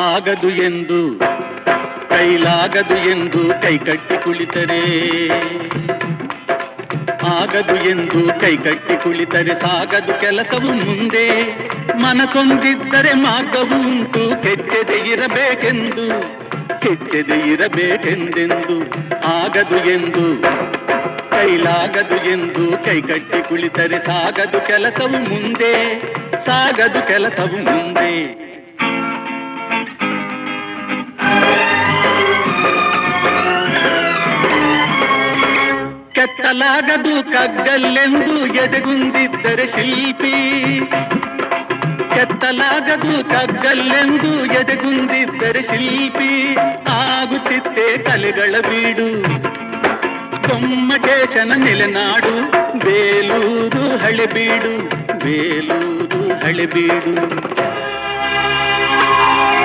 ಆಗದು ಎಂದು ಕೈಲಾಗದು ಎಂದು ಕೈಕಟ್ಟಿ ಕುಳಿತರೆ, ಆಗದು ಎಂದು ಕೈಕಟ್ಟಿ ಕುಳಿತರೆ ಸಾಗದು ಕೆಲಸವು ಮುಂದೆ. ಮನಸೊಂದಿದ್ದರೆ ಮಾರ್ಗವು ಉಂಟು, ಕೆಚ್ಚದೆ ಇರಬೇಕೆಂದು, ಕೆಚ್ಚದೆ ಇರಬೇಕೆಂದೆಂದು. ಆಗದು ಎಂದು ಕೈಲಾಗದು ಎಂದು ಕೈಕಟ್ಟಿ ಕುಳಿತರೆ ಸಾಗದು ಕೆಲಸವು ಮುಂದೆ, ಸಾಗದು ಕೆಲಸವು ಮುಂದೆ. ಕೆತ್ತಲಾಗದು ಕಗ್ಗಲ್ಲೆಂದು ಎದೆಗುಂದಿದ್ದರೆ ಶಿಲ್ಪಿ, ಕೆತ್ತಲಾಗದು ಕಗ್ಗಲ್ಲೆಂದು ಎದೆಗುಂದಿದ್ದರೆ ಶಿಲ್ಪಿ. ಆಗುತ್ತಿತ್ತೆ ಕಲೆಗಳ ಬೀಡು, ಗೊಮ್ಮಟೇಶನ ನೆಲೆನಾಡು ಬೇಲೂರು ಹಳೆಬೀಡು, ಬೇಲೂರು ಹಳೆಬೀಡು.